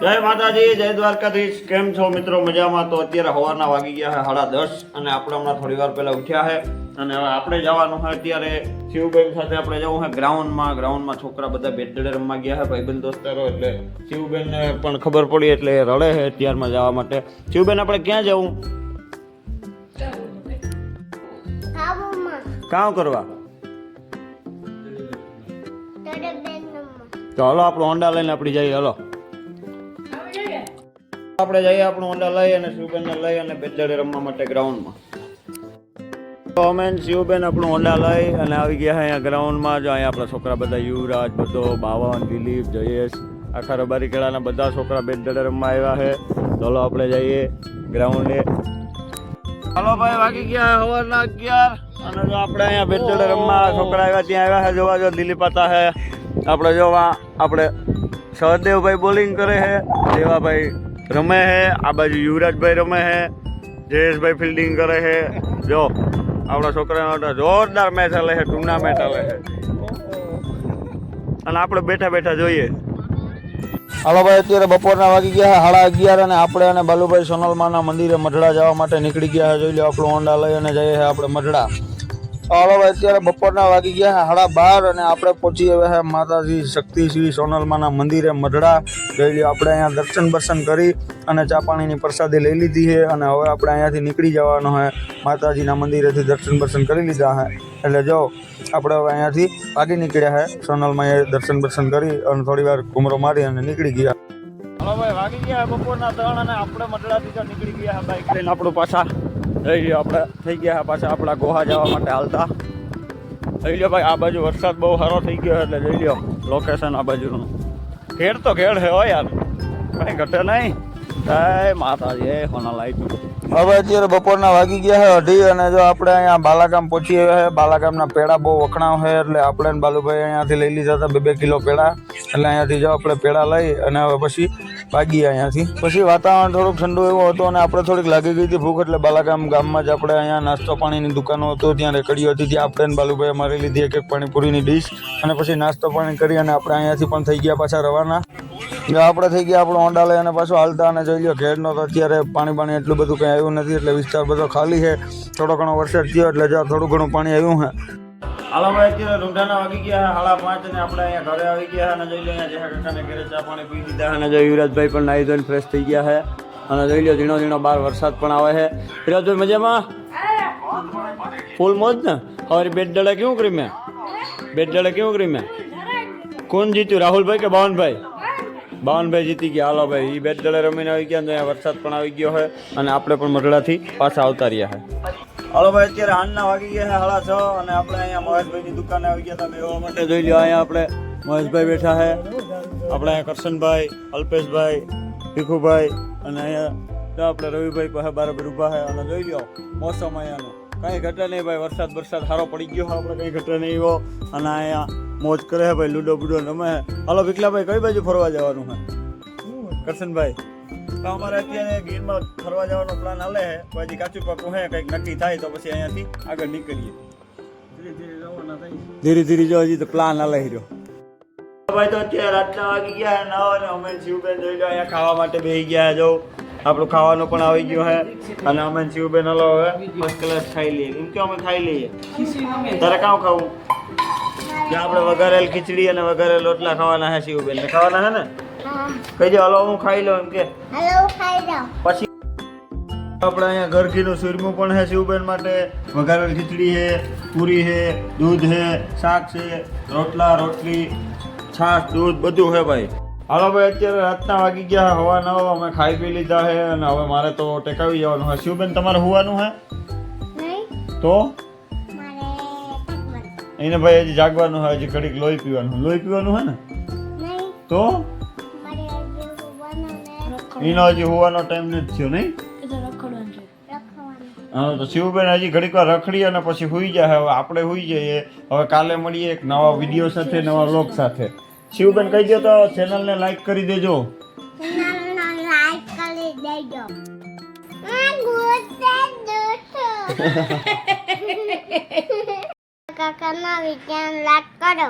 જય માતાજી, જય દ્વારકાધીશ। કેમ છો મિત્રો? મજામાં? તો અત્યારે સવારના વાગી ગયા છે 10:30 અને આપણે હમણાં થોડી વાર પહેલા ઉઠ્યા છે અને હવે આપણે જવાનું છે અત્યારે શિવબેન સાથે આપણે જવું છે ગ્રાઉન્ડમાં છોકરા બધા બેટ રમવા ગયા છે ભાઈબંધ દોસ્તારો, એટલે શિવબેનને પણ ખબર પડી એટલે રડે છે અત્યારમાં જવા માટે। શિવબેન આપણે ક્યાં જવું? કામ કરવા? તો હલો આપણું હોન્ડા લઈને આપણે જઈએ। હલો આપણે જઈએ આપણું હોન્ડા લઈ અને શિવબેનને લઈ અને બેટડે રમવા માટે ગ્રાઉન્ડમાં। તો અમે શિવબેન આપણું હોન્ડા લઈ અને આવી ગયા છે અહીંયા ગ્રાઉન્ડમાં। જો અહીંયા આપણા છોકરા બધા યુવરાજ, બધો બાવન, દિલીપ, જયેશ, આખા રબારી કેળાના બધા છોકરા બેટડે રમવા આવ્યા છે। તો હલો આપણે જઈએ ગ્રાઉન્ડે। હાલો ભાઈ, વાગી ગયા સવારના 11 અને જો આપણે અહીંયા બેટડે રમવા છોકરા આવ્યા ત્યાં આવ્યા છે। જોવા જો દિલીપ હતા છે, આપણે જોવા આપણે સહદેવભાઈ બોલિંગ કરે છે, દેવાભાઈ રમે છે, આ બાજુ યુવરાજભાઈ રમે છે, જયેશભાઈ ફિલ્ડિંગ કરે છે। જો આપણા છોકરાનો જોરદાર મેચ હાલે છે, ટુર્નામેન્ટ હાલે છે અને આપણે બેઠા બેઠા જોઈએ। હાલો ભાઈ, અત્યારે બપોરના વાગી ગયા 11:30 અને આપણે અને બાલુભાઈ સોનલમાના મંદિરે મઢડા જવા માટે નીકળી ગયા છે। જોઈ લો આપણું હોન્ડા લઈ અને જઈએ છીએ આપણે મઢડા। હાલો ભાઈ, અત્યારે બપોરના વાગી ગયા 12:30 અને આપણે પહોંચી આવ્યા છે માતાજી શક્તિ શ્રી સોનલમાના મંદિરે મઢડા। જોઈ લો આપણે અહીંયા દર્શન કરી અને ચા પાણીની પ્રસાદી લઈ લીધી છે અને હવે આપણે અહીંયાથી નીકળી જવાનું છે। માતાજીના મંદિરેથી દર્શન કરી લીધા છે એટલે જો આપણે હવે અહીંયાથી ભાગી નીકળ્યા છે। સોનલમાએ દર્શન કરી અને થોડી વાર ઘૂમરો મારી અને નીકળી ગયા। હાલો ભાઈ, વાગી ગયા બપોરના 3 અને આપણે મઢડાથી તો નીકળી ગયા બાઈક લઈને આપણું પાછા જોઈ લો આપણે થઈ ગયા પાછા આપણા ગોહા જવા માટે હાલતા। જોઈ લો ભાઈ, આ બાજુ વરસાદ બહુ સારો થઈ ગયો એટલે જોઈ લો લોકેશન આ બાજુનું ખેડ તો ખેડ છે હો યાર, કઈ ઘટે નહીં। જય માતાજી, હોના લાઈટ। હવે અત્યારે બપોરના વાગી ગયા છે 2:30 અને જો આપણે અહીંયા બાલાગામ પહોંચી આવ્યા છે। બાલાગામના પેડા બહુ વખણાવ છે એટલે આપણે બાલુભાઈ અહીંયાથી લઈ લીધા હતા 2 કિલો પેડા, એટલે અહીંયાથી જો આપણે પેડા લઈ અને હવે પછી ભાગીએ અહીંયાથી। પછી વાતાવરણ થોડુંક ઠંડુ એવું હતું અને આપણે થોડીક લાગી ગઈ હતી ભૂખ, એટલે બાલાગામ ગામમાં જ આપણે અહીંયા નાસ્તો પાણીની દુકાનો હતો ત્યાં રેકડીઓ હતી, ત્યાં આપણે બાલુભાઈ મારી લીધી એક પાણીપુરીની ડીશ અને પછી નાસ્તો પાણી કરી અને આપણે અહીંયાથી પણ થઈ ગયા પાછા રવાના। આપણે થઈ ગયા આપણો હોન્ડા લઈ અને પાછું હાલતા અને જોઈ લો ઘેરનો તો અત્યારે પાણી એટલું બધું કંઈ આવ્યું નથી એટલે વિસ્તાર બધો ખાલી છે। થોડો ઘણો વરસાદ થયો એટલે જો થોડું ઘણું પાણી આવ્યું છે। હાલો ભાઈ, અત્યારે રૂંઢાના વાગી ગયા 5:30 અને આપણે અહીંયા ઘરે આવી ગયા અને જોઈ લો અહીંયા જેહા કાકાને ઘરે ચા પાણી પી દીધા અને જો યુવરાજભાઈ પણ નાહી ધોઈને ફ્રેશ થઈ ગયા છે અને જોઈ લો ઝીણો બહાર વરસાદ પણ આવે છે। યુવરાજભાઈ મજામાં? ફૂલ મોજ ને? હવે બેટ દડે કેવું કરી મેં? કોણ જીત્યું, રાહુલભાઈ કે બાવનભાઈ? બાવનભાઈ જીતી ગયા। હાલો ભાઈ, એ બેટ દડે રમીને આવી ગયા અને વરસાદ પણ આવી ગયો છે અને આપણે પણ મઢડાથી પાછા આવતા રહ્યા છે। હાલો ભાઈ, અત્યારે હાંજના વાગી ગયા છે 6:30 અને આપણે અહીંયા મહેશભાઈની દુકાને આવી ગયા હતા બેહવા માટે। જોઈ લો અહીંયા આપણે મહેશભાઈ બેઠા છે, આપણે અહીંયા કરશનભાઈ, અલ્પેશભાઈ, ભીખુભાઈ અને અહીંયા આપણે રવિભાઈ પાસે બરાબર ઊભા છે અને જોઈ લો મોસમ અહીંયાનો કંઈ ઘટે નહીં ભાઈ, વરસાદ સારો પડી ગયો છે, આપણે કંઈ ઘટે નહીં એવો અને અહીંયા મોજ કરે છે ભાઈ, લૂડો બુડો રમે છે। હાલો વિકલાભાઈ, કઈ બાજુ ફરવા જવાનું છે કરશનભાઈ? તો અમારે અત્યારે ગીરમાં ફરવા જવાનો પ્લાન હાલે છે, પછી કાચું પાકું છે, કંઈક નક્કી થાય તો પછી અહીંયાથી આગળ નીકળીએ ધીરે ધીરે જો હજી તો પ્લાન હાલે રહ્યો ભાઈ। તો અત્યારે રાતના વાગી ગયા 9 અને અમે શિવબેન જોઈ લો અહીંયા ખાવા માટે બેસી ગયા। જો આપણું ખાવાનું પણ આવી ગયું છે અને અમે શિવબેન હલો હવે ફર્સ્ટ ક્લાસ ખાઈ લઈએ, કેમ કે અમે ખાઈ લઈએ। તારે કામ ખાવું? ત્યાં આપણે વઘારેલ ખીચડી અને વઘારેલ રોટલા ખાવાના છે, શિવબેન ને ખાવાના છે ને? કહીજો હલો હું ખાઈ લઉં એમ કે પછી આપણે અહીંયા ઘર ઘીનું સુરમું પણ છે શિવબેન માટે, વઘારેલ ખીચડી છે, પૂરી છે, દૂધ છે, શાક છે, રોટલા રોટલી, છાશ, દૂધ બધું છે ભાઈ। હાલો ભાઈ, અત્યારે રાતના વાગી ગયા 9:15 અમે ખાઈ પી લીધા છે અને હવે મારે તો ટેકાવી જવાનું છે। શિવબેન તમારે હોવાનું છે તો એને ભાઈ હજી જાગવાનું છે, હજી ઘડીક લોહી પીવાનું છે ને? તો એનો હજી હોવાનો ટાઈમ નથી થયો નહીં? હા, તો શિવબેન હજી ઘડીક વાર રખડી અને પછી હુઈ જાય। હવે આપણે હુઈ જઈએ, હવે કાલે મળીએ એક નવા વિડીયો સાથે, નવા વ્લોગ સાથે। શિવબેન કહી દો તો ચેનલને લાઈક કરી દેજો। કાકા ના વિજ્ઞાન લાઈક કરો।